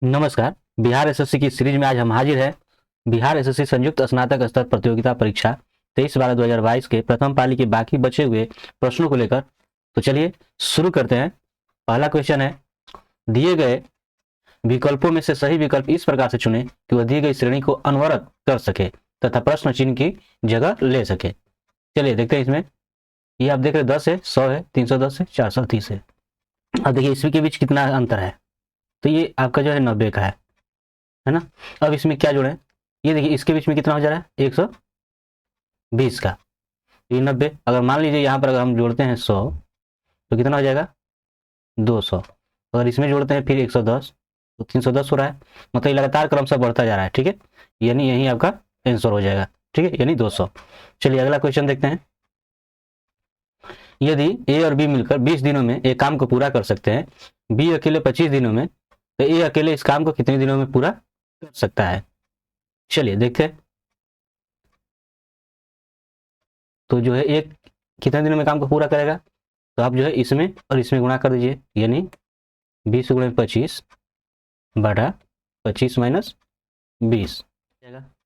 नमस्कार। बिहार एसएससी की सीरीज में आज हम हाजिर हैं। बिहार एसएससी संयुक्त स्नातक स्तर प्रतियोगिता परीक्षा 23/12/2022 के प्रथम पाली के बाकी बचे हुए प्रश्नों को लेकर। तो चलिए शुरू करते हैं। पहला क्वेश्चन है, दिए गए विकल्पों में से सही विकल्प इस प्रकार से चुनें कि वह दी गई श्रेणी को अनवरत कर सके तथा प्रश्न चिन्ह की जगह ले सके। चलिए देखते हैं इसमें। ये आप देख रहे 10 है, 100 है, 310 है, 430 है। अब देखिए इसके बीच कितना अंतर है। तो ये आपका जो है 90 का है ना। अब इसमें क्या जोड़ें, ये देखिए इसके बीच में कितना हो जा रहा है 120 का, ये 90। अगर मान लीजिए यहाँ पर अगर हम जोड़ते हैं 100 तो कितना हो जाएगा 200। अगर इसमें जोड़ते हैं फिर 110 तो 310 हो रहा है। मतलब ये लगातार क्रमशः बढ़ता जा रहा है। ठीक है, यानी यही आपका आंसर हो जाएगा। ठीक है, यानी 200। चलिए अगला क्वेश्चन देखते हैं। यदि ए और बी मिलकर 20 दिनों में एक काम को पूरा कर सकते हैं, बी अकेले 25 दिनों में, तो ए अकेले इस काम को कितने दिनों में पूरा कर सकता है। चलिए देखते हैं। तो जो है एक कितने दिनों में काम को पूरा करेगा, तो आप जो है इसमें और इसमें गुणा कर दीजिए, यानी 20 गुणे 25 बटा 25 माइनस 20।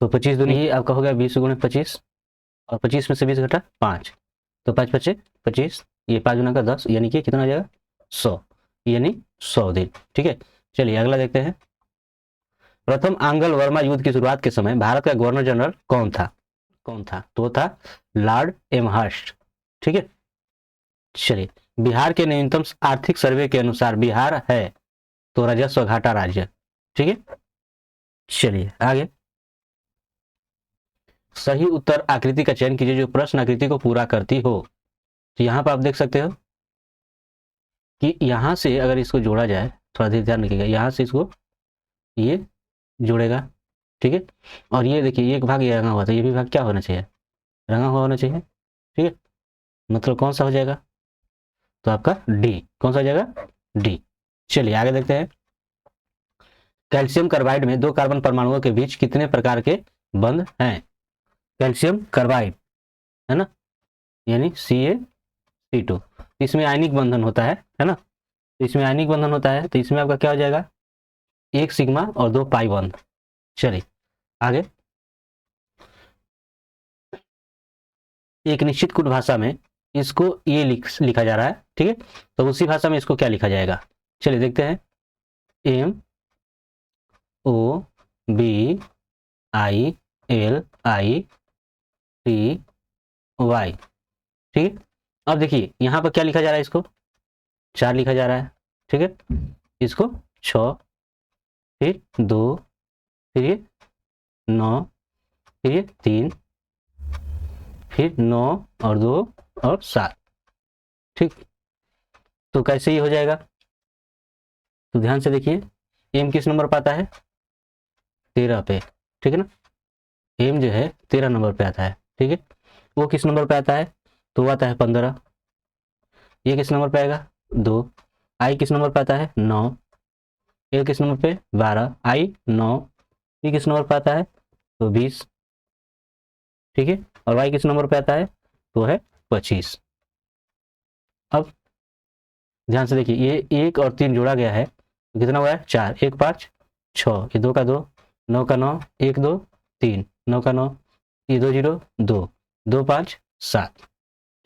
तो 25 दूनी ही आपका हो गया 20 गुणे 25, और 25 में से 20 घटा 5, तो 5 पचे 25, ये 5 गुना का 10, यानी कि कितना हो जाएगा 100, यानी 100 दिन। ठीक है, चलिए अगला देखते हैं। प्रथम आंग्ल वर्मा युद्ध की शुरुआत के समय भारत का गवर्नर जनरल कौन था। तो वो था लॉर्ड एमहर्स्ट। ठीक है, चलिए बिहार के न्यूनतम आर्थिक सर्वे के अनुसार बिहार है तो राजस्व घाटा राज्य। ठीक है, चलिए आगे। सही उत्तर आकृति का चयन कीजिए जो प्रश्न आकृति को पूरा करती हो। तो यहां पर आप देख सकते हो कि यहां से अगर इसको जोड़ा जाए, थोड़ा देर ध्यान रखिएगा, यहां से इसको ये जोड़ेगा। ठीक है, और ये देखिए एक भाग ये रंगा हुआ था, ये भी भाग क्या होना चाहिए, रंगा हुआ होना चाहिए। ठीक है, मतलब कौन सा हो जाएगा, तो आपका डी। कौन सा हो जाएगा, डी। चलिए आगे देखते हैं। कैल्शियम कार्बाइड में दो कार्बन परमाणुओं के बीच कितने प्रकार के बंध हैं। कैल्शियम कार्बाइड है ना, यानी CaC2, इसमें आयनिक बंधन होता है ना। इसमें आयनिक बंधन होता है, तो इसमें आपका क्या हो जाएगा, एक सिग्मा और दो पाई बंध। चलिए आगे। एक निश्चित कुट भाषा में इसको ये लिखा जा रहा है। ठीक है, तो उसी भाषा में इसको क्या लिखा जाएगा। चलिए देखते हैं। MOBILITY। ठीक है, अब देखिए यहां पर क्या लिखा जा रहा है, इसको 4 लिखा जा रहा है। ठीक है, इसको 6, फिर 2, फिर ये 9, फिर ये 3, फिर 9 और 2 और 7। ठीक, तो कैसे ये हो जाएगा, तो ध्यान से देखिए। एम किस नंबर पर आता है, 13 पे। ठीक है ना, एम जो है 13 नंबर पे आता है। ठीक है, वो किस नंबर पे आता है, तो वो आता है 15। ये किस नंबर पे आएगा, 2। आई किस नंबर पे आता है, 9। ए किस नंबर पे, 12। आई 9। ई किस नंबर पे आता है, तो 20। ठीक है, और वाई किस नंबर पे आता है, तो है 25। अब ध्यान से देखिए, ये 1 और 3 जोड़ा गया है तो कितना हुआ है, 4, 1 5 6, ये 2 का 2, 9 का 9, 1 2 3, 9 का 9, ये 2 0 2, 2 5 7।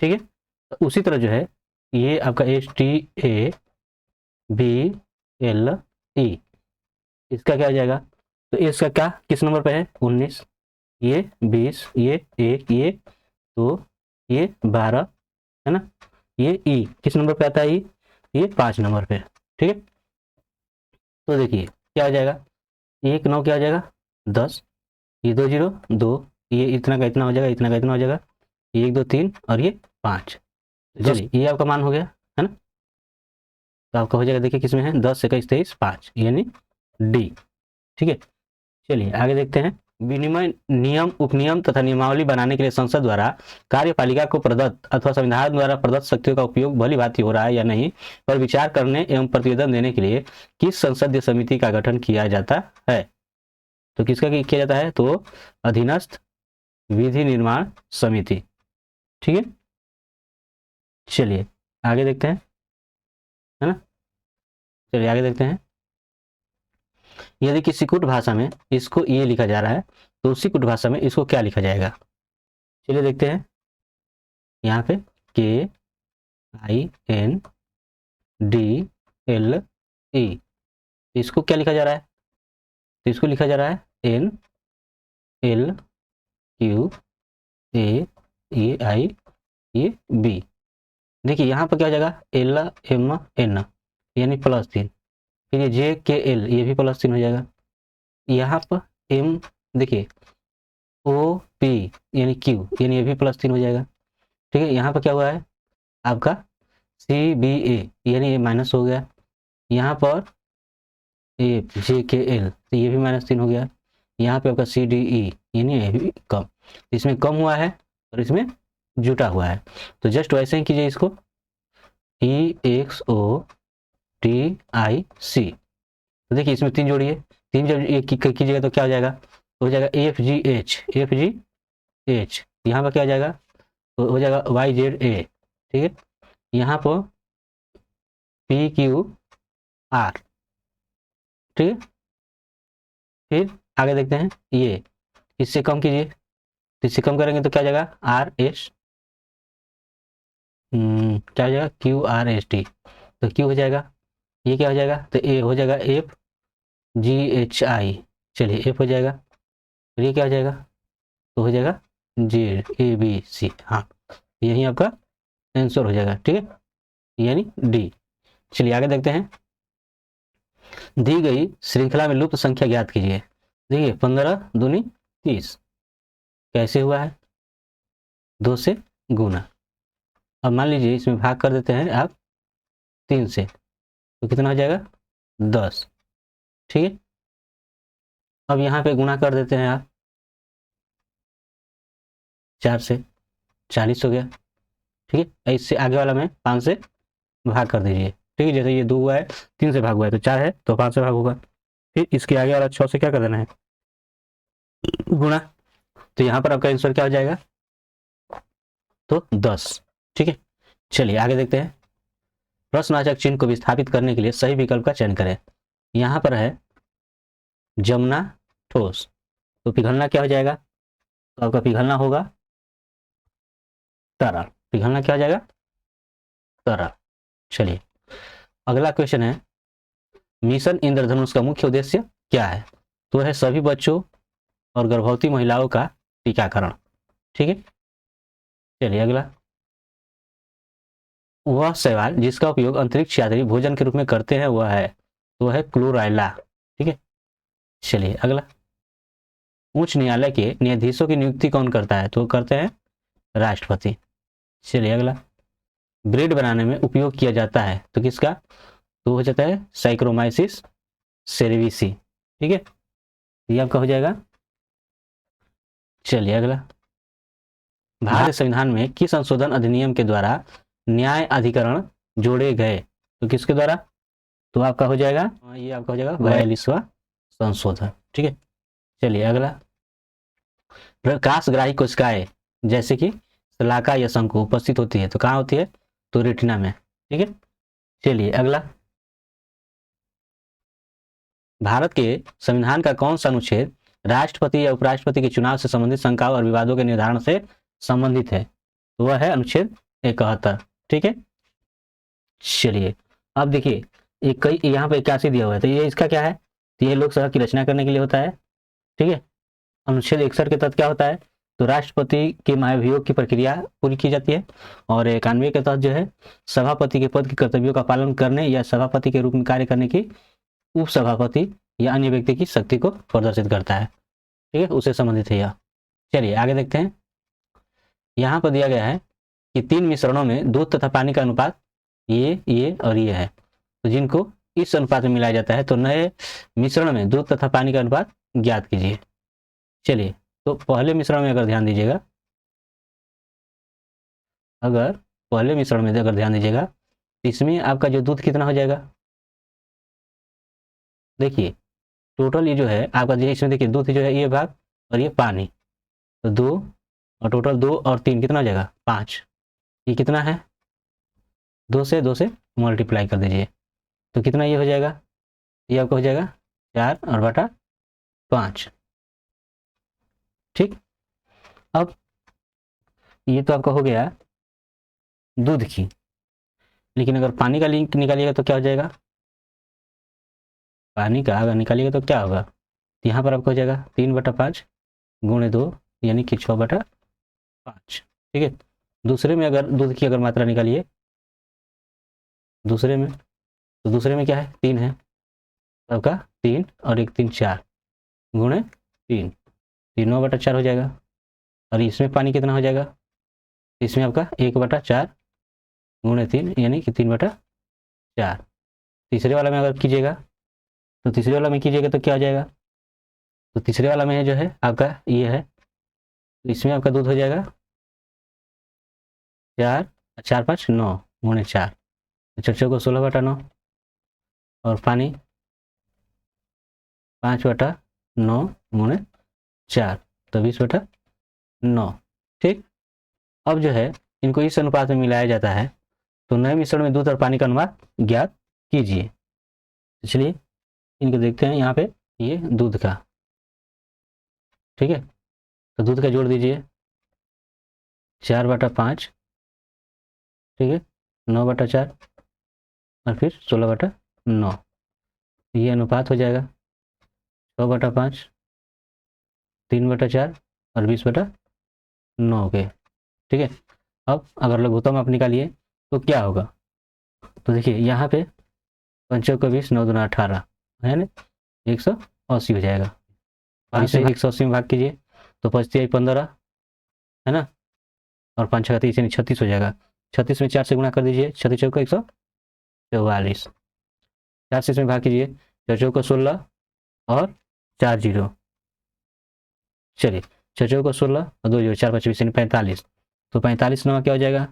ठीक है, तो उसी तरह जो है ये आपका STABLE, इसका क्या हो जाएगा, तो इसका क्या किस नंबर पे है, 19, ये 20, ये 1, ये 2, ये 12, है ना। ये ई किस नंबर पे आता है, ये 5 नंबर पे। ठीक है, तो देखिए क्या हो जाएगा, 1 9 क्या हो जाएगा 10, ये 2 0 2, ये इतना का इतना हो जाएगा, इतना का इतना हो जाएगा, ये 1 2 3 और ये 5। चलिए ये आपका मान हो गया है ना। तो आपका हो जाएगा, देखिए किसमें है 10 21 23 5, यानी डी। ठीक है, चलिए आगे देखते हैं। विनिमय नियम उपनियम तथा नियमावली बनाने के लिए संसद द्वारा कार्यपालिका को प्रदत्त अथवा संविधान द्वारा प्रदत्त शक्तियों का उपयोग भली भांति हो रहा है या नहीं पर विचार करने एवं प्रतिवेदन देने के लिए किस संसदीय समिति का गठन किया जाता है। तो किसका किया जाता है, तो अधीनस्थ विधि निर्माण समिति। ठीक है, चलिए आगे देखते हैं, है ना। चलिए आगे देखते हैं। यदि किसी कुट भाषा में इसको ये लिखा जा रहा है तो उसी कुट भाषा में इसको क्या लिखा जाएगा? चलिए देखते हैं। यहाँ पे KINDLE, इसको क्या लिखा जा रहा है? तो इसको लिखा जा रहा है NLQAEIB। देखिए यहाँ पर क्या हो जाएगा, LMN यानी +3, फिर ये JKL ये भी +3 हो जाएगा। यहाँ पर M देखिए OP यानी Q यानी ये भी +3 हो जाएगा। ठीक है, यहाँ पर क्या हुआ है आपका CBA यानी ये माइनस हो गया। यहाँ पर JKL तो ये भी -3 हो गया। यहाँ पे आपका CDE यानी ये भी कम, इसमें कम हुआ है और इसमें जुटा हुआ है। तो जस्ट वैसे ही कीजिए इसको EXOTIC। तो देखिए इसमें 3 जोड़िए, 3 जब एक कीजिएगा तो क्या हो जाएगा? तो हो जाएगा FGH। यहाँ पर क्या हो जाएगा? तो हो जाएगा YZA। ठीक है, यहाँ पर PQR। ठीक है, फिर आगे देखते हैं, ये इससे कम कीजिए, इससे कम करेंगे तो क्या हो जाएगा? RS क्या हो जाएगा? QRST। तो Q हो जाएगा, ये क्या हो जाएगा? तो A हो जाएगा FGHI। चलिए F हो जाएगा, तो ये क्या हो जाएगा? तो हो जाएगा ZABC। हाँ, यही आपका आंसर हो जाएगा। ठीक है, यानी D। चलिए आगे देखते हैं। दी गई श्रृंखला में लुप्त संख्या ज्ञात कीजिए। देखिए 15 दूनी 30 कैसे हुआ है? 2 से गुना। अब मान लीजिए इसमें भाग कर देते हैं आप 3 से, तो कितना हो जाएगा? 10। ठीक है, अब यहाँ पे गुना कर देते हैं आप 4 से, 40 हो गया। ठीक है, इससे आगे वाला में 5 से भाग कर दीजिए। ठीक है, जैसे ये 2 हुआ है, 3 से भाग हुआ है तो 4 है तो 5 से भाग होगा। फिर इसके आगे वाला 6 से क्या कर देना है? गुणा। तो यहाँ पर आपका आंसर क्या हो जाएगा? तो 10। ठीक है, चलिए आगे देखते हैं। प्रश्नवाचक चिन्ह को विस्थापित करने के लिए सही विकल्प का चयन करें। यहाँ पर है जमना ठोस, तो पिघलना क्या हो जाएगा? तो आपका पिघलना होगा तरल। पिघलना क्या हो जाएगा? तरल। चलिए अगला क्वेश्चन है, मिशन इंद्रधनुष का मुख्य उद्देश्य क्या है? तो है सभी बच्चों और गर्भवती महिलाओं का टीकाकरण। ठीक है, चलिए अगला, वह शैवाल जिसका उपयोग अंतरिक्ष यात्री भोजन के रूप में करते हैं वह है, तो वह है क्लोराइला। ठीक है, चलिए अगला, उच्च न्यायालय के न्यायाधीशों की नियुक्ति कौन करता है? तो करते हैं राष्ट्रपति। चलिए अगला, ब्रेड बनाने में उपयोग किया जाता है तो किसका? तो हो जाता है साइक्रोमाइसिस सेरेविसी। ठीक है, ये आपका हो जाएगा। चलिए अगला, भारतीय संविधान में किस संशोधन अधिनियम के द्वारा न्याय अधिकरण जोड़े गए? तो किसके द्वारा? तो आपका हो जाएगा, ये आपका हो जाएगा 42वां संशोधन। ठीक है, चलिए अगला, प्रकाशग्राही कोशिकाएं जैसे कि शलाका या शंकु उपस्थित होती है तो कहाँ होती है? तो रेटिना में। ठीक है, चलिए अगला, भारत के संविधान का कौन सा अनुच्छेद राष्ट्रपति या उपराष्ट्रपति के चुनाव से संबंधित शंकाओं और विवादों के निर्धारण से संबंधित है? तो वह है अनुच्छेद 71। ठीक है, चलिए अब देखिए एक कई यहाँ पे 81 दिया हुआ है, तो ये इसका क्या है? तो ये लोकसभा की रचना करने के लिए होता है। ठीक है, अनुच्छेद 61 के तहत क्या होता है? तो राष्ट्रपति के महाभियोग की प्रक्रिया पूरी की जाती है, और 91 के तहत जो है सभापति के पद के कर्तव्यों का पालन करने या सभापति के रूप में कार्य करने की उपसभापति या अन्य व्यक्ति की शक्ति को प्रदर्शित करता है। ठीक है, उससे संबंधित है यह। चलिए आगे देखते हैं, यहाँ पर दिया गया है कि 3 मिश्रणों में दूध तथा पानी का अनुपात ये और ये है, तो जिनको इस अनुपात में मिलाया जाता है, तो नए मिश्रण में दूध तथा पानी का अनुपात ज्ञात कीजिए। चलिए, तो पहले मिश्रण में अगर ध्यान दीजिएगा, तो इसमें आपका जो दूध कितना हो जाएगा? देखिए टोटल ये जो है आपका, इसमें देखिए दूध जो है ये भाग और ये पानी, तो 2 और टोटल 2 और 3 कितना हो जाएगा? 5। ये कितना है? 2 से मल्टीप्लाई कर दीजिए तो कितना ये हो जाएगा? ये आपका हो जाएगा 4 और बटा 5। ठीक, अब ये तो आपका हो गया दूध की, लेकिन अगर पानी का लिंक निकालिएगा तो क्या हो जाएगा, पानी का अगर निकालिएगा तो क्या होगा, तो यहाँ पर आपको हो जाएगा 3/5 गुणे 2 यानी कि 6/5। ठीक है, दूसरे में अगर दूध की अगर मात्रा निकालिए दूसरे में, तो दूसरे में क्या है 3 है, तो आपका 3 और 1 3 4 गुणे 3, 3/4 हो जाएगा। और इसमें पानी कितना हो जाएगा, इसमें आपका 1/4 गुणे 3 यानी कि 3/4। तीसरे वाला में अगर कीजिएगा तो तीसरे वाला में कीजिएगा तो क्या हो जाएगा, तो तीसरे वाला में जो है आपका ये है, तो इसमें आपका दूध हो जाएगा 4 4 5 9 गुणे 4, चर्चा को 16/9 और पानी 5/9 गुणे 4 तो 20/9। ठीक, अब जो है इनको इस अनुपात में मिलाया जाता है, तो नए मिश्रण में दूध और पानी का अनुपात ज्ञात कीजिए। चलिए इनको देखते हैं, यहाँ पे ये दूध का, ठीक है, तो दूध का जोड़ दीजिए 4/5, ठीक है, 9/4 और फिर 16/9, ये अनुपात हो जाएगा 6/5, 3/4 और 20/9 के। ठीक है, अब अगर लघुत्तम आप निकालिए तो क्या होगा, तो देखिए यहाँ पे 5 को 20 9 दूना 18 है ना, 180 हो जाएगा। और इसे 180 में भाग कीजिए तो 5 15 है ना, और 5 6 30 यानी 36 हो जाएगा। 36 में 4 से गुणा कर दीजिए, 36 चौका 144, 4 से इसमें भाग कीजिए, 4 चौका 16 और 4 जीरो, चलिए 6 चौका 16 और 2 जीरो 4 5 20 यानी 45, तो 45 9 क्या हो जाएगा,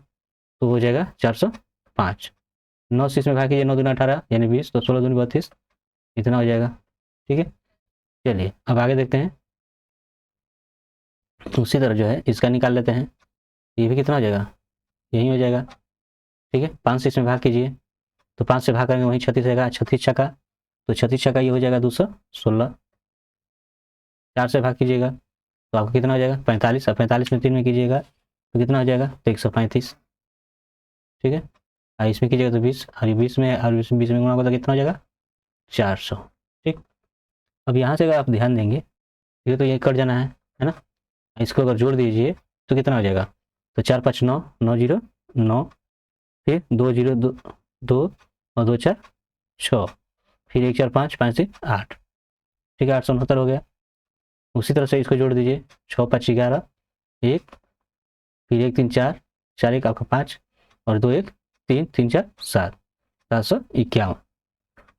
तो हो जाएगा 405। 9 से इसमें भाग कीजिए, 9 दूना 18 यानी 20, तो 16 दूनी 32 इतना हो जाएगा। ठीक है, चलिए अब आगे देखते हैं, उसी तरह जो है इसका निकाल लेते हैं, ये भी कितना हो जाएगा, यही हो जाएगा। ठीक है, 5 से इसमें भाग कीजिए, तो 5 से भाग करेंगे वहीं 36 रहेगा, 36 छक्का, तो 36 छक्का ये हो जाएगा 216। 4 से भाग कीजिएगा तो आपको कितना हो जाएगा 45, और 45 में 3 में कीजिएगा तो कितना हो जाएगा, तो 135। ठीक है, और इसमें कीजिएगा तो 20, और 20 में और 20 में गुणा होगा तो कितना हो जाएगा 400। ठीक, अब यहाँ से अगर आप ध्यान देंगे ये तो ये कट जाना है ना, इसको अगर जोड़ दीजिए तो कितना हो जाएगा, तो 4 5 9 9 0 9, फिर 2 0 2 2 और 2 4 6, फिर 1 4 5 5 3 8। ठीक है, 869 हो गया। उसी तरह से इसको जोड़ दीजिए, 6 5 11 1, फिर 1 3 4 4 1 आपका 5 और 2 1 3 3 4 7, 751,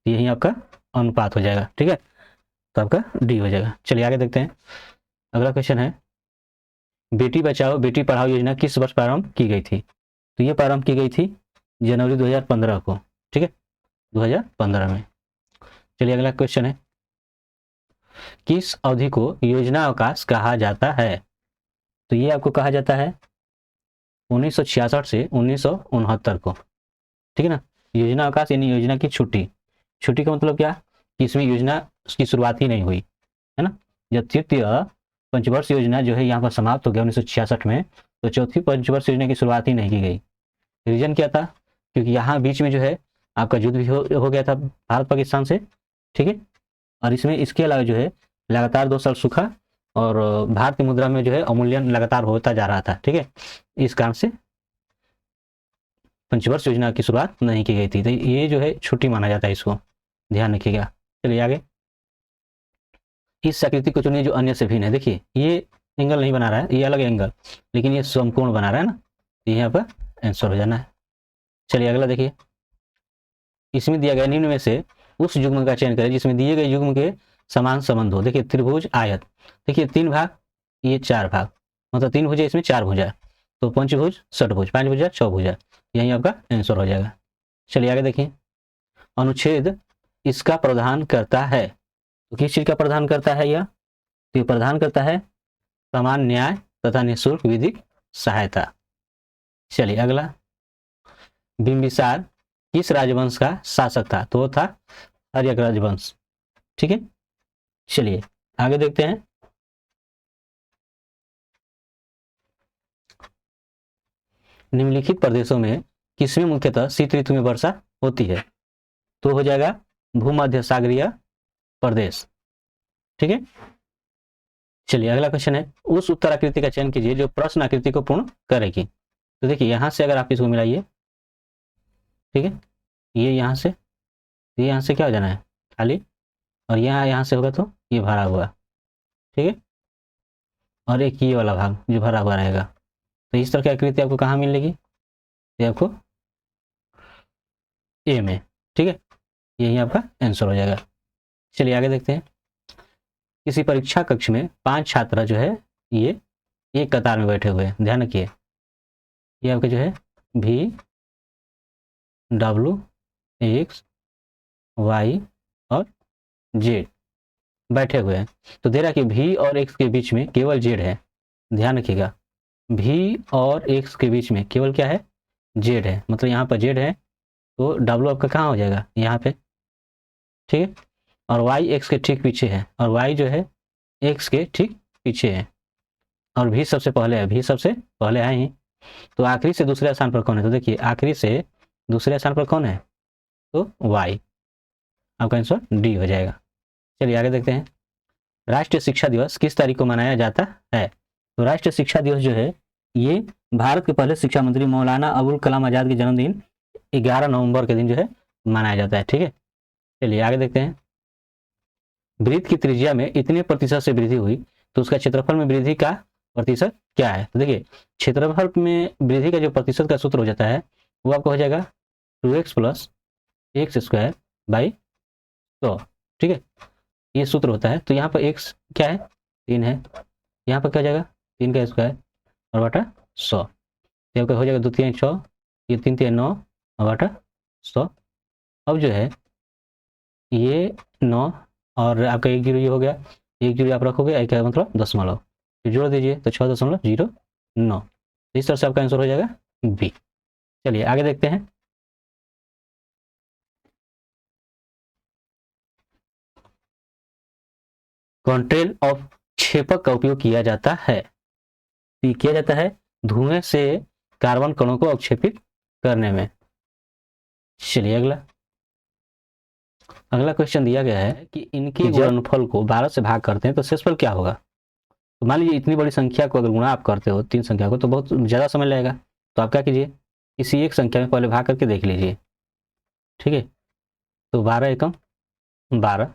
यही आपका अनुपात हो जाएगा। ठीक है, तो आपका डी हो जाएगा। चलिए आगे देखते हैं, अगला क्वेश्चन है, बेटी बचाओ बेटी पढ़ाओ योजना किस वर्ष प्रारंभ की गई थी, तो ये प्रारंभ की गई थी जनवरी 2015 को। ठीक है, 2015 में। चलिए अगला क्वेश्चन है, किस अवधि को योजना अवकाश कहा जाता है, तो ये आपको कहा जाता है 1966 से 1969 को। ठीक है ना, योजना अवकाश यानी योजना की छुट्टी, छुट्टी का मतलब क्या कि इसमें योजना की शुरुआत ही नहीं हुई है ना, जब तृतीय पंचवर्ष योजना जो है यहाँ पर समाप्त हो गया 1966 में, तो चौथी पंचवर्ष योजना की शुरुआत ही नहीं की गई। रीजन क्या था, क्योंकि यहाँ बीच में जो है आपका युद्ध भी हो गया था भारत पाकिस्तान से। ठीक है, और इसमें इसके अलावा जो है लगातार 2 साल सूखा और भारतीय मुद्रा में जो है अवमूल्यन लगातार होता जा रहा था। ठीक है, इस कारण से पंचवर्ष योजना की शुरुआत नहीं की गई थी, तो ये जो है छुट्टी माना जाता है, इसको ध्यान रखिएगा। चलिए आगे, इस आकृति को चुनिए जो अन्य से भिन्न है। देखिए ये एंगल नहीं बना रहा है, ये अलग एंगल, लेकिन ये समकोण बना रहा है ना, तो यहाँ पर आंसर हो जाना है। चलिए अगला देखिए, इसमें दिया गया निम्न में से उस युग्म का चयन करें जिसमें दिए गए युग्म के समान संबंध हो। देखिए त्रिभुज आयत, देखिए 3 भाग ये 4 भाग, मतलब 3 भुजा इसमें 4 भुजा, तो पंचभुज षटभुज 5 भुजा 6 भुजा, यही आपका आंसर हो जाएगा। चलिए आगे देखिए, अनुच्छेद इसका प्रावधान करता है, तो किस चीज का प्रावधान करता है यह, तो प्रावधान करता है समान न्याय तथा निःशुल्क विधिक सहायता। चलिए अगला, बिंबिसार किस राजवंश का शासक था, तो वो था हर्यक राजवंश। ठीक है, चलिए आगे देखते हैं। निम्नलिखित प्रदेशों में किसमें मुख्यतः शीत ऋतु में वर्षा होती है? तो हो जाएगा भूमध्य सागरीय प्रदेश। ठीक है, चलिए अगला क्वेश्चन है, उस उत्तराकृति का चयन कीजिए जो प्रश्न आकृति को पूर्ण करेगी। तो देखिए यहां से अगर आप इसको मिलाइए, ठीक है, ये यहां से, ये यहां से क्या हो जाना है खाली, और यहाँ से होगा तो ये भरा हुआ, ठीक है, और एक ये वाला भाग जो भरा हुआ रहेगा। तो इस तरह की आकृति आपको कहाँ मिलेगी? ये आपको ए में, ठीक है, यही आपका आंसर हो जाएगा। चलिए आगे देखते हैं। किसी परीक्षा कक्ष में 5 छात्र जो है ये एक कतार में बैठे हुए हैं, ध्यान रखिए, ये आपके जो है V W X Y और Z बैठे हुए हैं। तो दे रहा कि V और X के बीच में केवल Z है, ध्यान रखिएगा, V और X के बीच में केवल क्या है? Z है, मतलब यहाँ पर Z है, तो W आपका कहाँ हो जाएगा? यहाँ पे, ठीक है, और Y X के ठीक पीछे है, और Y जो है X के ठीक पीछे है, और V सबसे पहले है, V सबसे पहले है ही। तो आखिरी से दूसरे स्थान पर कौन है? तो देखिए आखिरी से दूसरे स्थान पर कौन है? तो Y, आपका आंसर डी हो जाएगा। चलिए आगे देखते हैं। राष्ट्रीय शिक्षा दिवस किस तारीख को मनाया जाता है? तो राष्ट्रीय शिक्षा दिवस जो है ये भारत के पहले शिक्षा मंत्री मौलाना अबुल कलाम आजाद के जन्मदिन 11 नवंबर के दिन जो है मनाया जाता है, ठीक है। चलिए आगे देखते हैं। वृत्त की त्रिज्या में इतने प्रतिशत से वृद्धि हुई तो उसका क्षेत्रफल में वृद्धि का प्रतिशत क्या है? तो देखिए क्षेत्रफल में वृद्धि का जो प्रतिशत का सूत्र हो जाता है वो आपका हो जाएगा 2x plus x square by 100, ठीक है, ये सूत्र होता है। तो यहाँ पर x क्या है? 3 है, यहाँ पर क्या हो जाएगा? 3 का स्क्वायर और बटा 100, तो आपका हो जाएगा 2 3 6, ये 3 3 9 और बटा 100। अब जो है ये 9 और आपका 1 जीरो ये हो गया, 1 जीरो आप रखोगे, एक का मतलब दशमलव, तो जोड़ दीजिए तो 6.09, इस तरह से आपका आंसर हो जाएगा बी। चलिए आगे देखते हैं। कॉन्ट्रेल ऑफ क्षेपक का उपयोग किया जाता है, किया जाता है धुएं से कार्बन कणों को अवक्षेपित करने में। चलिए अगला क्वेश्चन दिया गया है कि इनके गुणनफल को 12 से भाग करते हैं तो शेषफल क्या होगा? तो मान लीजिए इतनी बड़ी संख्या को अगर गुणा आप करते हो 3 संख्या को तो बहुत ज़्यादा समय लगेगा, तो आप क्या कीजिए किसी एक संख्या में पहले भाग करके देख लीजिए, ठीक है। तो 12 एकम 12,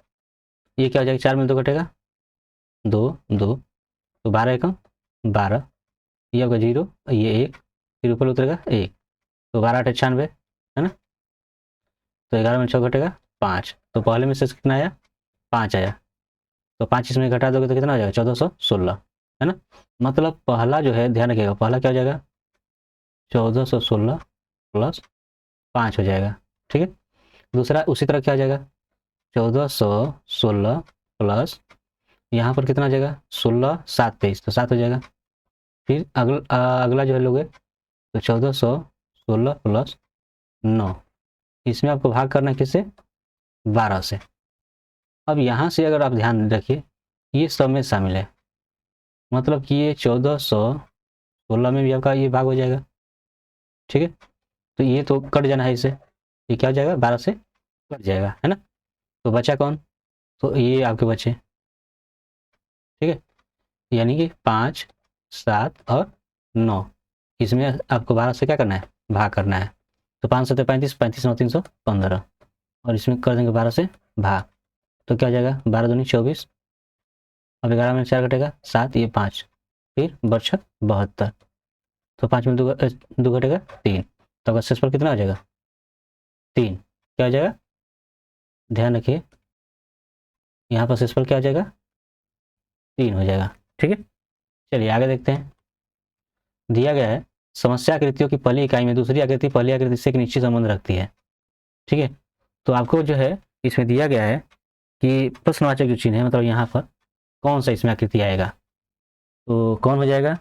ये क्या हो जाएगा? 4 में 2 घटेगा 2 2, तो 12 एकम 12, ये आपका 0, ये 1, फिर ऊपर उतरेगा 1, तो 12 8 96 है ना। तो 11 में 6 घटेगा 5, तो पहले में से कितना आया? 5 आया, तो 5 इसमें घटा दोगे तो कितना हो जाएगा? 1416, है ना। मतलब पहला जो है ध्यान रखिएगा, पहला क्या हो जाएगा? 1416 प्लस 5 हो जाएगा, ठीक है। दूसरा उसी तरह क्या हो जाएगा? 1416 प्लस यहाँ पर कितना आ जाएगा? 16 7 23, तो 7 हो जाएगा। फिर अगला जो है लोगे तो 1416 प्लस 9, इसमें आपको भाग करना है किससे? 12 से। अब यहाँ से अगर आप ध्यान रखिए ये सब में शामिल है, मतलब कि ये 1416 में भी आपका ये भाग हो जाएगा, ठीक है। तो ये तो कट जाना है इससे, ये क्या हो जाएगा? 12 से कट जाएगा, है ना। तो बचा कौन? तो ये आपके बचे, ठीक है, यानी कि 5 7 और 9, इसमें आपको 12 से क्या करना है? भाग करना है। तो 5 7 35, 35 9 315, और इसमें कर देंगे 12 से भाग, तो क्या हो जाएगा? 12 दूनी 24, अब 11 में 4 घटेगा 7, ये 5, फिर बचत 72, तो 5 में 2 घटेगा 3, तो अगर शेष पर कितना हो जाएगा? 3, क्या हो जाएगा? ध्यान रखिए यहाँ पर शेष पर क्या हो जाएगा? 3 हो जाएगा, ठीक है। चलिए आगे देखते हैं। दिया गया है समस्या आकृतियों की पहली इकाई में दूसरी आकृति पहली आकृति से एक निश्चित संबंध रखती है, ठीक है। तो आपको जो है इसमें दिया गया है कि प्रश्नवाचक जो चिन्ह है, मतलब यहाँ पर कौन सा इसमें आकृति आएगा, तो कौन हो जाएगा?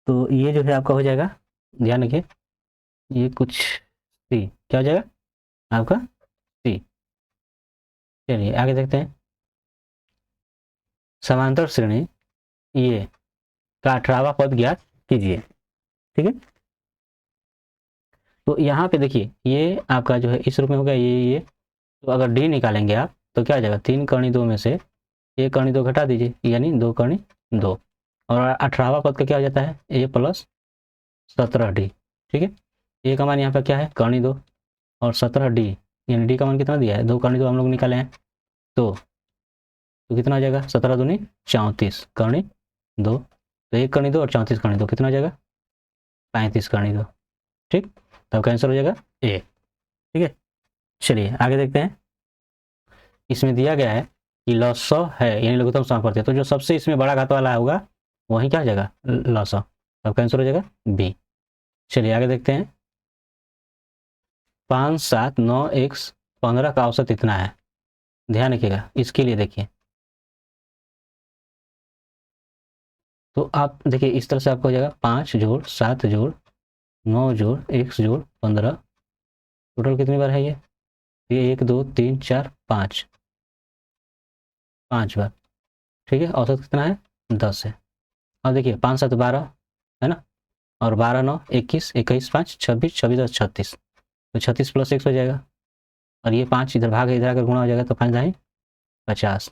तो ये जो है आपका हो जाएगा, ध्यान रखिए, ये कुछ सी, क्या हो जाएगा आपका सी। चलिए आगे देखते हैं। समांतर श्रेणी ये का 18वां पद ज्ञात कीजिए। ठीक है, तो यहाँ पे देखिए ये आपका जो है इस रूप में हो गया ये, तो अगर डी निकालेंगे आप तो क्या आ जाएगा, 3 कर्णी 2 में से 1 कर्णी 2 घटा दीजिए, यानी 2 कर्णी 2, और 18वां पद का क्या हो जाता है ए प्लस 17 डी। ठीक है, ए का मान यहाँ पर क्या है कर्णी 2 और 17 डी, यानी डी का मान कितना दिया है 2 कर्णी 2 हम लोग निकाले हैं, तो कितना हो जाएगा 17 दूनी 34 कर्णी 2, तो 1 कर्णी 2 और 34 कर्णी 2 कितना हो जाएगा 35 कर्णी 2। ठीक, तब का आंसर हो जाएगा ए। ठीक है, चलिए आगे देखते हैं। इसमें दिया गया है कि लसो है यानी लघुत्तम समापवर्ती, तो जो सबसे इसमें बड़ा घात वाला होगा वही क्या हो जाएगा लसो, तब का आंसर हो जाएगा बी। चलिए आगे देखते हैं। 5 7 9 1 15 का औसत इतना है, ध्यान रखिएगा इसके लिए। देखिए तो आप देखिए इस तरह से आपको हो जाएगा 5 जोड़ 7 जोड़ 9 जोड़ 1 जोड़ 15, टोटल कितनी बार है ये 1 2 3 4 5 5 बार। ठीक है, औसत कितना है 10 है। अब देखिए 5 7 12 है ना, और 12 9 21 21 5 26 26 10 36, तो 36 प्लस 1 हो जाएगा, और ये 5 इधर भाग इधर आकर गुणा हो जाएगा, तो 5 दाएँ 50।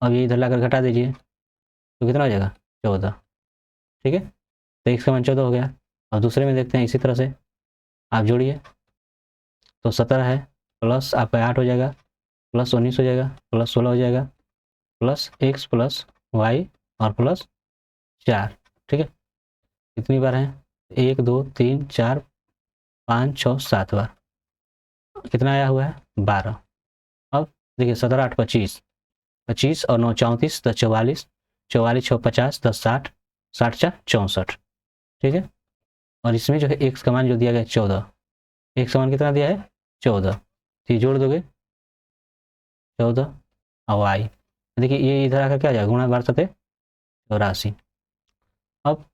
अब ये इधर लाकर घटा दीजिए तो कितना हो जाएगा 14। ठीक है, तो x का मान 14 हो गया। और दूसरे में देखते हैं इसी तरह से आप जोड़िए, तो 17 है प्लस आपका 8 हो जाएगा, प्लस 19 हो जाएगा, प्लस 16 हो जाएगा, प्लस x प्लस वाई और प्लस 4। ठीक है, कितनी बार है 1 2 3 4 5 6 7 बार, कितना आया हुआ है 12। अब देखिए 17 8 25, 25 और 9 34 10 44, 44 6 50 10 60, 60 4 64। ठीक है, और इसमें जो है x का मान जो दिया गया 14, x का मान कितना दिया है 14, तो ये जोड़ दोगे 14 और y, देखिए ये इधर आकर क्या आ जाएगा गुणा 12 सते 84। अब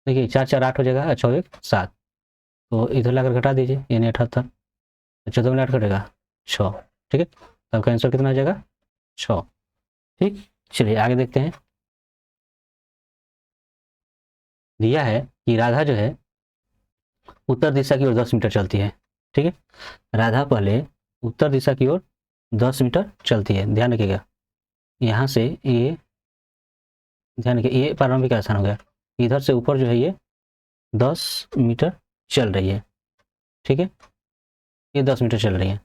देखिए 4 4 8 हो जाएगा, अच्छा 1 7, तो इधर लाकर घटा दीजिए यानी 78, तो 14 में 8 कटेगा 6। ठीक है, तब का आंसर कितना हो जाएगा 6। ठीक, चलिए आगे देखते हैं। दिया है कि राधा जो है उत्तर दिशा की ओर 10 मीटर चलती है। ठीक है, राधा पहले उत्तर दिशा की ओर 10 मीटर चलती है, ध्यान रखिएगा यहाँ से ये, ध्यान रखिए ये प्रारंभिक आसान हो गया, इधर से ऊपर जो है ये 10 मीटर चल रही है। ठीक है, ये 10 मीटर चल रही है,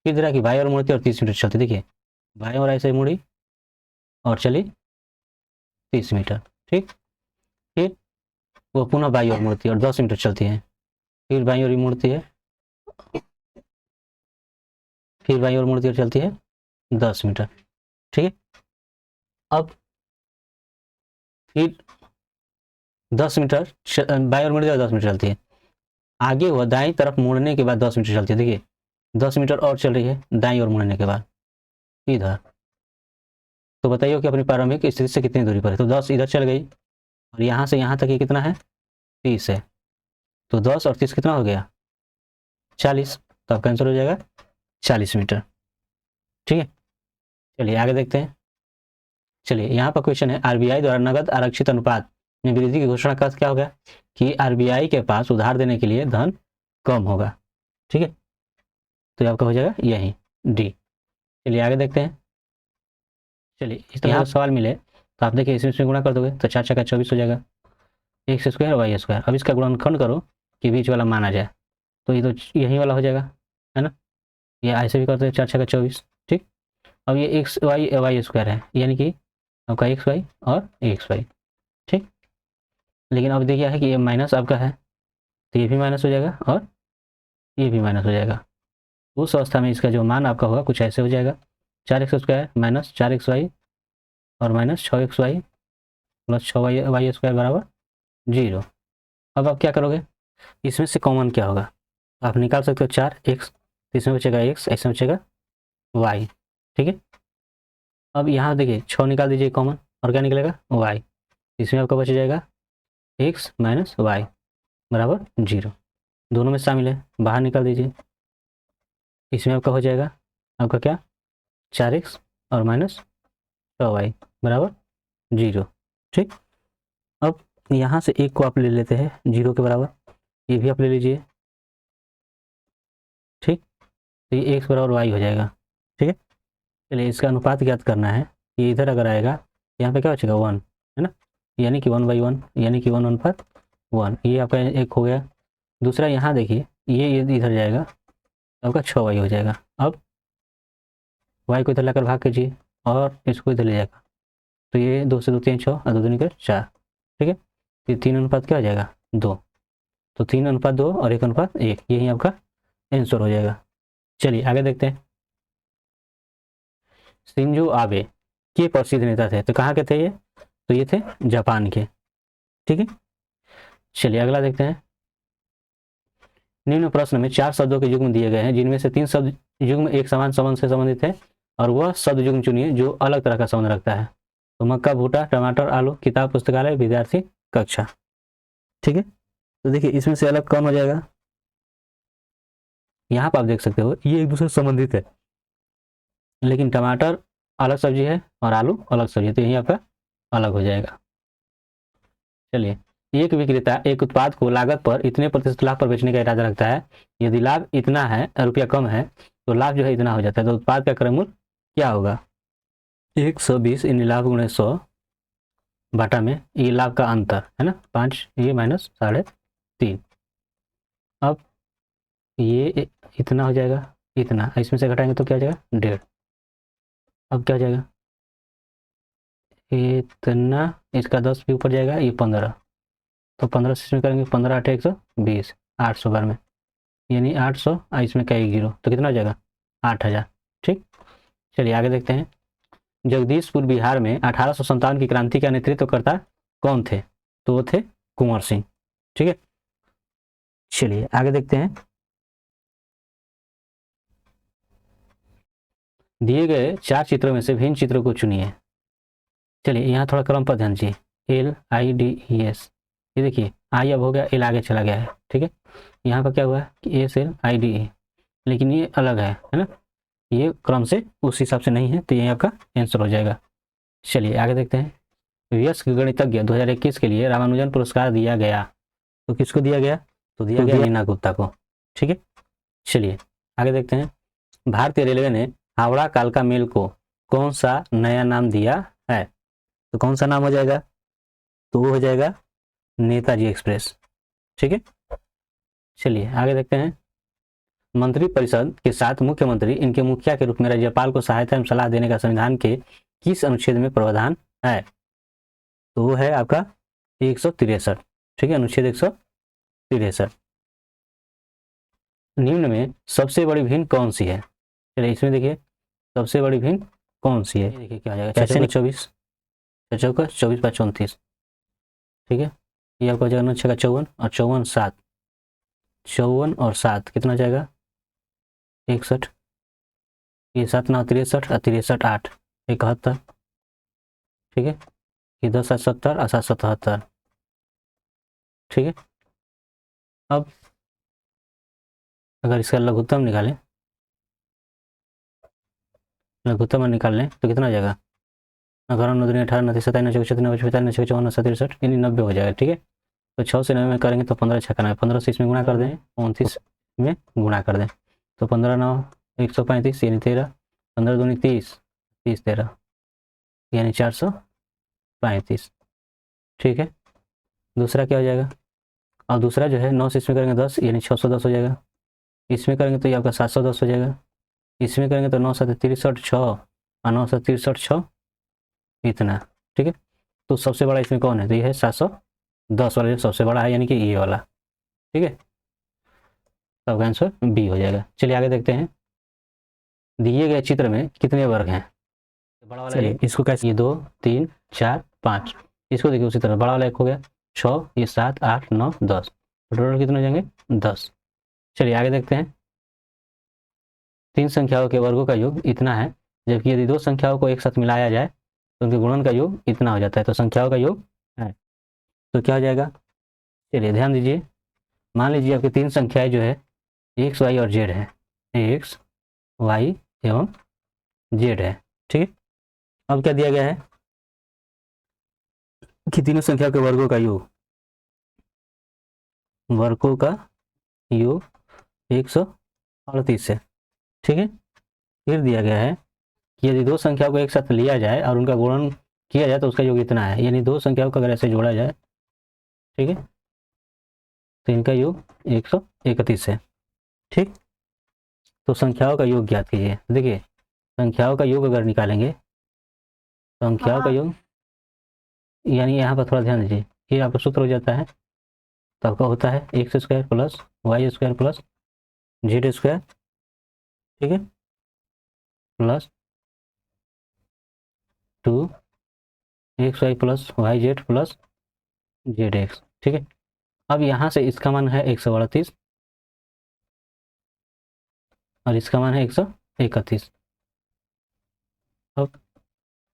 इस तरह की बाई और मुड़ती और 30 मीटर चलती, देखिए बाई और ऐसे मुड़ी और चली 30 मीटर। ठीक, फिर वो पुनः बाई और मुड़ती है और 10 मीटर चलती है, फिर बाई और मुड़ती है, फिर बाई और मुड़ती और चलती है 10 मीटर। ठीक है, अब फिर 10 मीटर बाई और मुड़ती है 10 मीटर चलती है, आगे वह दाएं तरफ मुड़ने के बाद 10 मीटर चलती है, देखिए 10 मीटर और चल रही है दाएं और मुड़ने के बाद इधर, तो बताइए कि अपनी प्रारंभिक स्थिति से कितनी दूरी पर है, तो 10 इधर चल गई और यहाँ से यहाँ तक ये कितना है 30 है, तो 10 और 30 कितना हो गया 40, तो आपका आंसर हो जाएगा 40 मीटर। ठीक है, चलिए आगे देखते हैं। चलिए यहाँ पर क्वेश्चन है आरबीआई द्वारा नगद आरक्षित अनुपात में वृद्धि की घोषणा का क्या हो गया कि आरबीआई के पास उधार देने के लिए धन कम होगा। ठीक है, तो आपका हो जाएगा यही डी। चलिए आगे देखते हैं। चलिए इस तरह सवाल मिले तो आप देखिए इसमें गुणा कर दोगे तो 4 4 24 हो जाएगा, एक्स स्क्वायर वाई स्क्वायर, अब इसका गुणनखंड करो कि बीच वाला मान आ जाए, तो ये तो यही वाला हो जाएगा है ना, ये ऐसे भी करते हैं 4 4 24। ठीक, अब ये एक्स वाई वाई स्क्वायर है यानी कि आपका एक्स वाई और एक्स वाई। ठीक, लेकिन अब देखिए है कि ये माइनस आपका है तो ये भी माइनस हो जाएगा और ये भी माइनस हो जाएगा, उस अवस्था में इसका जो मान आपका होगा कुछ ऐसे हो जाएगा 4 X square minus 4 X Y और minus 6 X Y plus 6 Y Y square बराबर 0। अब आप क्या करोगे, इसमें से कॉमन क्या होगा आप निकाल सकते हो 4 एक्स, इसमें बचेगा एक्स, इसमें बचेगा वाई। ठीक है, अब यहाँ देखिए 6 निकाल दीजिए कॉमन और क्या निकलेगा वाई, इसमें आपका बच जाएगा एक्स माइनस वाई बराबर 0। दोनों में शामिल है, बाहर निकाल दीजिए। इसमें आपका हो जाएगा आपका क्या 4x और माइनस 6y बराबर 0। ठीक, अब यहाँ से एक को आप ले लेते हैं 0 के बराबर, ये भी आप ले लीजिए। ठीक, तो ये x बराबर y हो जाएगा। ठीक है, चलिए इसका अनुपात ज्ञात करना है। ये इधर अगर आएगा यहाँ पे क्या बचेगा 1, है ना, यानी कि 1/1, यानी कि 1/1। ये आपका एक हो गया। दूसरा यहाँ देखिए, ये इधर जाएगा, आपका 6y हो जाएगा। अब y को इधर लाकर भाग कीजिए और इसको इधर ले जाएगा, तो ये 2 से 2 3 6 और 2 दूनी कर 4। ठीक है, ये 3 अनुपात क्या हो जाएगा 2, तो 3:2 और 1:1, यही आपका आंसर हो जाएगा। चलिए आगे देखते हैं। शिंजो आबे के प्रसिद्ध नेता थे, तो कहाँ के थे ये, तो ये थे जापान के। ठीक है, चलिए अगला देखते हैं। निम्न प्रश्न में 4 शब्दों के युग्म दिए गए हैं, जिनमें से 3 शब्द युग्म एक समान संबंध से संबंधित है, और वह शब्द युग्म चुनिए जो अलग तरह का संबंध रखता है। तो मक्का, भुट्टा, टमाटर, आलू, किताब, पुस्तकालय, विद्यार्थी, कक्षा। ठीक है, तो देखिए इसमें से अलग कौन हो जाएगा, यहाँ पर आप देख सकते हो ये एक दूसरे से संबंधित है, लेकिन टमाटर अलग सब्जी है और आलू अलग सब्जी है, तो यही आपका अलग हो जाएगा। चलिए, एक विक्रेता एक उत्पाद को लागत पर इतने प्रतिशत लाभ पर बेचने का इरादा रखता है। यदि लाभ इतना है, रुपया कम है, तो लाभ जो है इतना हो जाता है, तो उत्पाद का क्रय मूल्य क्या होगा, 120 इन लाभ गुणे 100 बाटा में ये लाभ का अंतर है ना 5, ये माइनस 3.5। अब ये इतना हो जाएगा, इतना इसमें से घटाएंगे तो क्या हो जाएगा 1.5। अब क्या हो जाएगा, इतना, इसका 10 भी ऊपर जाएगा, ये 15, तो 15 से इसमें करेंगे 15 8 120, 800 बार में, यानी 800, इसमें क्या 1 0, तो कितना हो जाएगा 8000। ठीक, चलिए आगे देखते हैं। जगदीशपुर बिहार में 1857 की क्रांति का नेतृत्वकर्ता कौन थे, तो वो थे कुंवर सिंह। ठीक है, चलिए आगे देखते हैं। दिए गए 4 चित्रों में से भिन्न चित्रों को चुनिए। चलिए यहाँ थोड़ा क्रम पर ध्यान दीजिए, LIDES, ये देखिए आई अब हो गया, एल आगे चला गया है। ठीक है, यहाँ पर क्या हुआ है कि SLIDE, लेकिन ये अलग है ना, ये क्रम से उस हिसाब से नहीं है, तो ये आपका आंसर हो जाएगा। चलिए आगे देखते हैं। वयस्क गणितज्ञ 2021 के लिए रामानुजन पुरस्कार दिया गया, तो किसको दिया गया, तो दिया गया नीना गुप्ता को। ठीक है, चलिए आगे देखते हैं। भारतीय रेलवे ने हावड़ा कालका मेल को कौन सा नया नाम दिया है, तो कौन सा नाम हो जाएगा, तो वो हो जाएगा नेताजी एक्सप्रेस। ठीक है, चलिए आगे देखते हैं। मंत्रिपरिषद के साथ मुख्यमंत्री इनके मुखिया के रूप में राज्यपाल को सहायता एवं सलाह देने का संविधान के किस अनुच्छेद में प्रावधान है, तो वो है आपका 163। ठीक है, अनुच्छेद 163। निम्न में सबसे बड़ी भिन्न कौन सी है, चलिए इसमें देखिए सबसे बड़ी भिन्न कौन सी है, देखिए क्या हो जाएगा 24, 24/34। ठीक है, ये आपका हो जाएगा 54 और 54 7, 54 और 7 कितना हो जाएगा 61, ये 7 9 63 और 63 8 71। ठीक है, ये 10 7 70 और 7 77। ठीक है, अब अगर इसका लघुत्तम निकालें, लघुत्तम निकाल लें तो कितना हो जाएगा 11 9 2 18 29 27 29 34 45 54 63, यानी 90 हो जाएगा। ठीक है, तो 6 से 9 में करेंगे तो 15 छक्का 15 से इसमें गुणा कर दें, 29 में गुणा कर दें, तो 15 9 135, यानी 13, 15 दूनी 30, 30 13, यानी 435। ठीक है, दूसरा क्या हो जाएगा, और दूसरा जो है 9 से इसमें करेंगे 10, यानी 610 हो जाएगा। इसमें करेंगे तो ये आपका 710 हो जाएगा। इसमें करेंगे तो 9 7 63 6 और 9 7 63 6 इतना। ठीक है, तो सबसे बड़ा इसमें कौन है, तो ये है 710 वाला जो सबसे बड़ा है, यानी कि ये वाला। ठीक है, तो आंसर बी हो जाएगा। चलिए आगे देखते हैं। दिए गए चित्र में कितने वर्ग हैं, बड़ा वाला, चलिए इसको कैसे, ये 2 3 4 5, इसको देखिए उसी तरह बड़ा वाला एक हो गया 6, ये 7 8 9 10, टोटल कितने हो जाएंगे 10। चलिए आगे देखते हैं। 3 संख्याओं के वर्गों का योग इतना है, जबकि यदि 2 संख्याओं को एक साथ मिलाया जाए तो उनके गुणन का योग इतना हो जाता है, तो संख्याओं का योग है, तो क्या हो जाएगा, चलिए ध्यान दीजिए। मान लीजिए आपकी तीन संख्याएं जो है एक्स वाई और जेड है, एक्स वाई एवं जेड है, ठीक है। अब क्या दिया गया है कि तीनों संख्या के वर्गों का योग 138 है, ठीक है। फिर दिया गया है कि यदि दो संख्याओं को एक साथ लिया जाए और उनका गुणन किया जाए तो उसका योग इतना है, यानी दो संख्याओं को अगर ऐसे जोड़ा जाए, ठीक है, तो इनका योग 131 है, ठीक। तो संख्याओं का योग ज्ञात कीजिए। देखिए संख्याओं का योग अगर निकालेंगे, संख्याओं का योग यानी यहाँ पर थोड़ा ध्यान दीजिए, ये आपका सूत्र हो जाता है, तो आपका होता है X square plus Y square plus Z square, ठीक है, plus 2 X Y plus Y Z plus Z X, ठीक है। अब यहाँ से इसका मान है 138 और इसका मान है 131। अब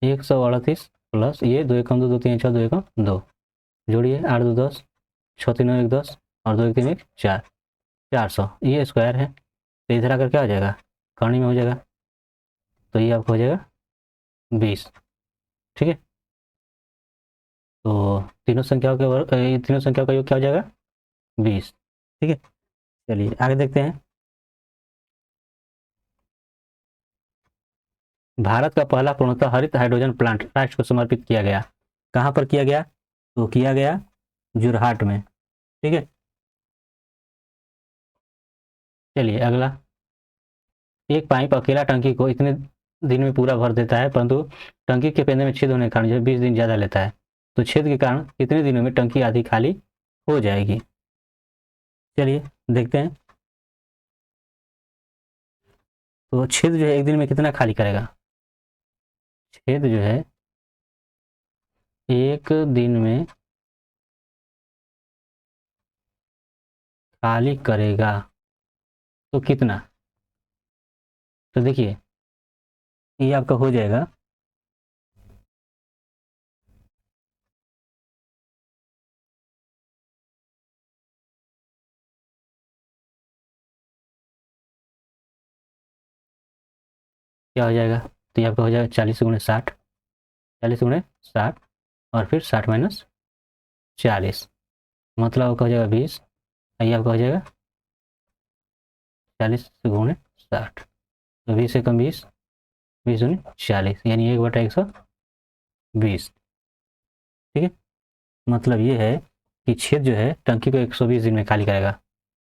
138 प्लस ये 2 एकम 2 2 3 6 2 एकम 2, जोड़िए 8 2 10, 6 3 1 10 और 2 1 3 1 4, 400, ये स्क्वायर है, तो इधर आकर क्या हो जाएगा, करनी में हो जाएगा, तो ये आपको हो जाएगा 20, ठीक है। तो तीनों संख्याओं के तीनों संख्याओं का योग क्या हो जाएगा 20, ठीक है। चलिए आगे देखते हैं। भारत का पहला पूर्णतः हरित हाइड्रोजन प्लांट राष्ट्र को समर्पित किया गया, कहाँ पर किया गया, तो किया गया जोरहाट में, ठीक है। चलिए अगला, एक पाइप अकेला टंकी को इतने दिन में पूरा भर देता है, परंतु टंकी के पेंदे में छेद होने के कारण जो 20 दिन ज़्यादा लेता है, तो छेद के कारण कितने दिनों में टंकी आधी खाली हो जाएगी। चलिए देखते हैं। तो छेद जो है एक दिन में कितना खाली करेगा, छेद जो है एक दिन में खाली करेगा तो कितना, तो देखिए ये आपका हो जाएगा, क्या हो जाएगा, तो ये आपका हो जाएगा 40 × 60, 40 × 60 और फिर 60 माइनस 40, मतलब आपका हो जाएगा 20, ये आपका हो जाएगा 40 × 60, तो 20 से कम 20, 20 दूनी 40, यानी 1/120, ठीक है। मतलब ये है कि छेद जो है टंकी को 120 दिन में खाली करेगा,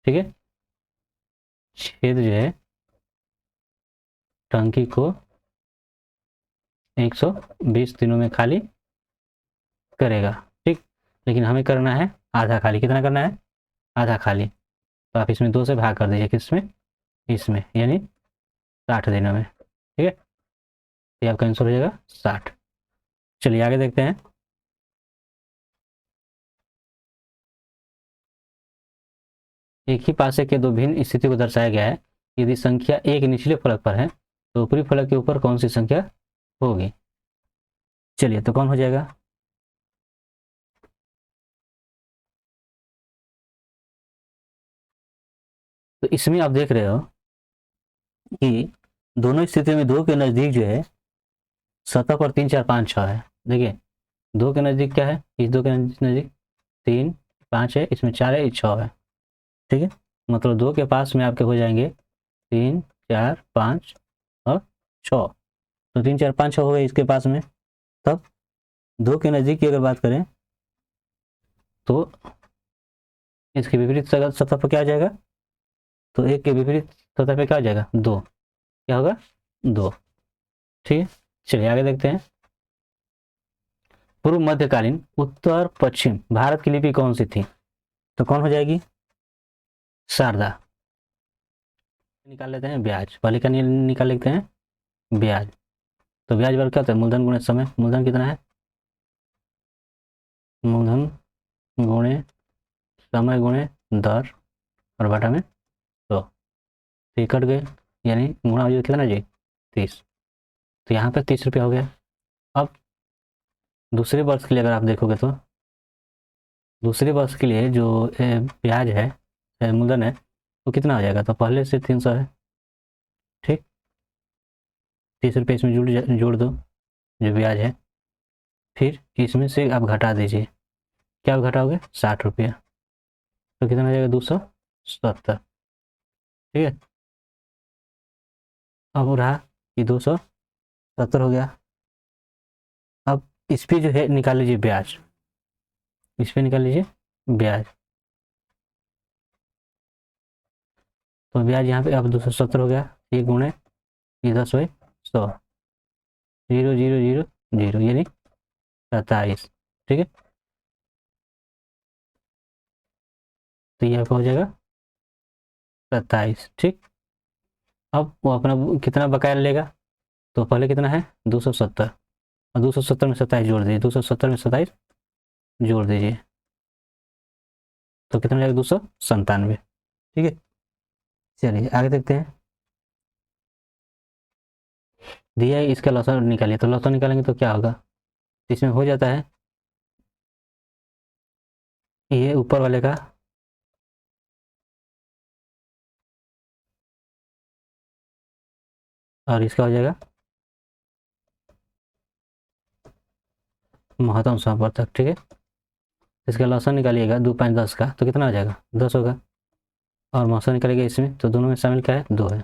ठीक है। छेद जो है टंकी को 120 दिनों में खाली करेगा, ठीक। लेकिन हमें करना है आधा खाली, कितना करना है, आधा खाली, तो आप इसमें 2 से भाग कर दीजिए, किसमें, इसमें, यानी 60 दिनों में, ठीक है। ये आपका आंसर हो जाएगा 60। चलिए आगे देखते हैं। एक ही पासे के दो भिन्न स्थिति को दर्शाया गया है, यदि संख्या एक निचले फलक पर है तो ऊपरी फलक के ऊपर कौन सी संख्या होगी। चलिए तो कौन हो जाएगा, तो इसमें आप देख रहे हो कि दोनों स्थिति में दो के नजदीक जो है सतह पर 3 4 5 6 है। देखिए दो के नजदीक क्या है, इस दो के नजदीक 3 5 है, इसमें 4 है, 6 है, ठीक है। मतलब दो के पास में आपके हो जाएंगे 3 4 5 और 6, तो 3 4 5 6 हो गए इसके पास में। तब दो के नजदीक की अगर बात करें तो इसके विपरीत सतह पर क्या आ जाएगा, तो एक के विपरीत सतह पे क्या आ जाएगा, 2, क्या होगा 2, ठीक है। चलिए आगे देखते हैं। पूर्व मध्यकालीन उत्तर पश्चिम भारत की लिपि कौन सी थी, तो कौन हो जाएगी, शारदा। निकाल लेते हैं ब्याज, पहले का निकाल लेते हैं ब्याज, तो ब्याज वर्ग क्या होता है, मूलधन गुणे समय, मूलधन कितना है, मूलधन गुणे समय गुणे दर और बटा में 100, तो कट गए, यानी गुणा हो जाएगा कितना जी 30, तो यहाँ पे 30 रुपया हो गया। अब दूसरे वर्ष के लिए अगर आप देखोगे तो दूसरे वर्ष के लिए जो ब्याज है है मूलधन है तो कितना हो जाएगा, तो पहले से 300 है, ठीक, 30 रुपये इसमें जोड़ दो जो ब्याज है, फिर इसमें से आप घटा दीजिए, क्या आप घटाओगे 60 रुपया, तो कितना हो जाएगा 270, ठीक है। अब रहा कि 270 हो गया। अब इस पर जो है निकाल लीजिए ब्याज, इस पर निकाल लीजिए ब्याज, तो ब्याज यहाँ पे अब 270 हो गया, ये गुणे ये 10/100, 0,0,0,0 यानी 27, ठीक है। तो ये आपका हो जाएगा 27, ठीक। अब वो अपना कितना बकाया लेगा, तो पहले कितना है 270, और 270 में 27 जोड़ दीजिए, 270 में 27 जोड़ दीजिए, तो कितना जाएगा 297, ठीक है। चलिए आगे देखते हैं, दिया है इसका लॉसन निकालिए, तो लॉसन निकालेंगे तो क्या होगा, इसमें हो जाता है ये ऊपर वाले का और इसका हो जाएगा महत्तम समवर्तक, ठीक है। इसका लॉसन निकालिएगा 2 5 10 का, तो कितना हो जाएगा 10 होगा, और महत्तम निकालिएगा इसमें, तो दोनों में शामिल क्या है 2 है,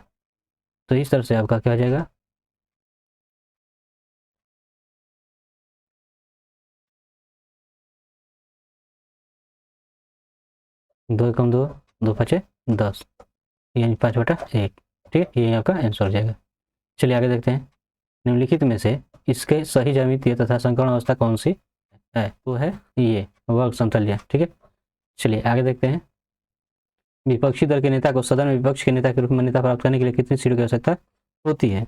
तो इस तरह से आपका क्या हो जाएगा, दो कम दो, 2×5 = 10, यानी 5/1, ठीक है, ये आपका आंसर हो जाएगा। चलिए आगे देखते हैं, निम्नलिखित में से इसके सही ज्यामितीय तथा संकर्ण अवस्था कौन सी है, तो है ये वर्ग समतल्य, ठीक है। चलिए आगे देखते हैं, विपक्षी दल के नेता को सदन में विपक्ष के नेता के रूप में मान्यता प्राप्त करने के लिए कितनी सीटों की आवश्यकता होती है,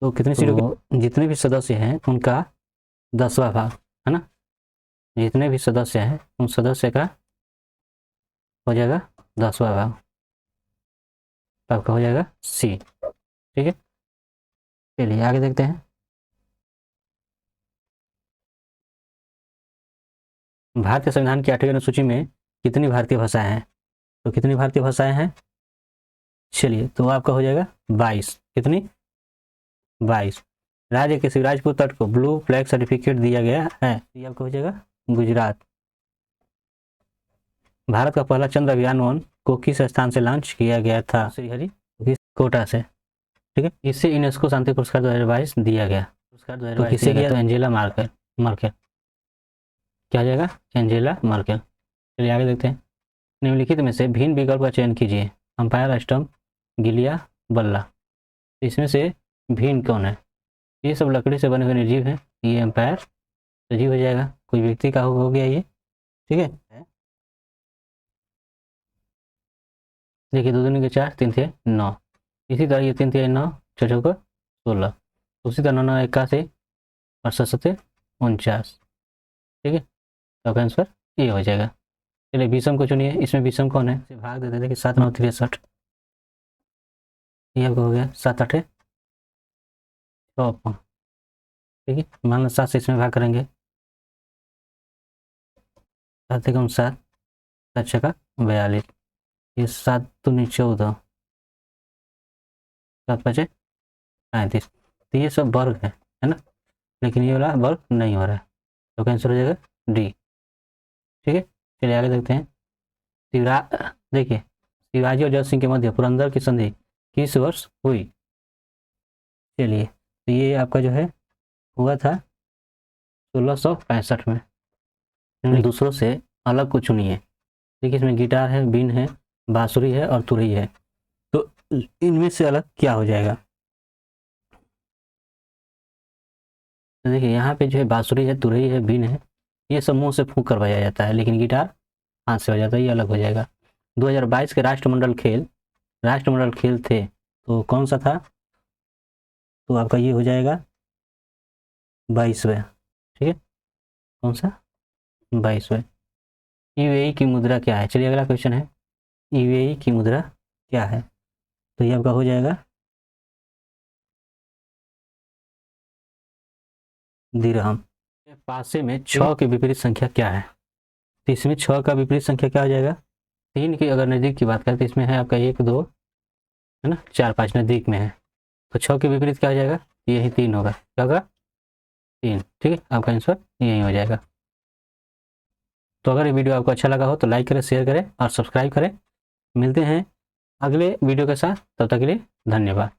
तो कितनी सीटों की, जितने भी सदस्य हैं उनका 10वां भाग, है ना, जितने भी सदस्य हैं उन सदस्य का हो जाएगा 10वां भाग, तो आपका हो जाएगा सी, ठीक है। चलिए आगे देखते हैं, भारतीय संविधान की 8वीं अनुसूची में कितनी भारतीय भाषाएं हैं, तो कितनी भारतीय भाषाएं हैं, चलिए तो आपका हो जाएगा 22, कितनी 22। राज्य के शिवराजपुर तट को ब्लू फ्लैग सर्टिफिकेट दिया गया है, ये आपका हो जाएगा गुजरात। भारत का पहला चंद्र अभियान 1 को किस स्थान से लॉन्च किया गया था, श्रीहरिकोटा से, ठीक है। इससे यूनेस्को शांति पुरस्कार 2022 दिया गया, पुरस्कार 2022 तो किसे दिया, तो एंजेला मर्केल, क्या आ जाएगा एंजेला मर्केल। चलिए आगे देखते हैं, निम्नलिखित में से भिन्न विकल्प का चयन कीजिए, अंपायर, स्टंप, गिलिया, बल्ला, इसमें से भिन्न कौन है, ये सब लकड़ी से बने हुए निर्जीव हैं, ये अंपायर सजीव हो जाएगा, कोई व्यक्ति का हो गया ये, ठीक है। देखिए 2 दूनी के 4, 3 थे 9, इसी तरह ये 3 थे 9, 6 को 16, उसी तरह 9 81 और 7 7 49, ठीक है, तो आपका आंसर ये हो जाएगा। चलिए विषम को चुनिए, इसमें विषम कौन है, इसे भाग देते देखिए 7 9 63, ये आपका हो गया 7 8 54, ठीक है। मान लो 7 से इसमें भाग करेंगे, 7 कम 7, 7 6 42, ये 7 दूनी 14, 7 5 35, तो ये सब वर्ग है ना, लेकिन ये वाला वर्ग नहीं हो रहा है, तो आंसर हो जाएगा डी, ठीक है। चलिए आगे देखते हैं, देखिए शिवाजी और जय सिंह के मध्य पुरंदर की संधि किस वर्ष हुई, चलिए तो ये आपका जो है हुआ था 1665 में। दूसरों से अलग को चुनिए, देखिए इसमें गिटार है, बीन है, बांसुरी है और तुरई है, तो इनमें से अलग क्या हो जाएगा, तो देखिए यहाँ पे जो है बांसुरी है, तुरई है, बीन है, ये सब मुंह से फूंक कर बजाया जाता है, लेकिन गिटार हाथ से हो जाता है, ये अलग हो जाएगा। 2022 के राष्ट्रमंडल खेल थे, तो कौन सा था, तो आपका ये हो जाएगा 22वें, ठीक है, कौन सा 22वें। यूएई की मुद्रा क्या है, चलिए अगला क्वेश्चन है, यूएई की मुद्रा क्या है, तो ये आपका हो जाएगा दिरहम। पासे में 6 की विपरीत संख्या क्या है, तो इसमें 6 का विपरीत संख्या क्या हो जाएगा, 3 की अगर नज़दीक की बात करें तो इसमें है आपका 1 2 है ना, 4 5 नज़दीक में है, तो 6 के विपरीत क्या हो जाएगा, यही 3 होगा, क्या होगा 3, ठीक है, आपका आंसर यही हो जाएगा। तो अगर ये वीडियो आपको अच्छा लगा हो तो लाइक करें, शेयर करें और सब्सक्राइब करें। मिलते हैं अगले वीडियो के साथ, तब तक के लिए धन्यवाद।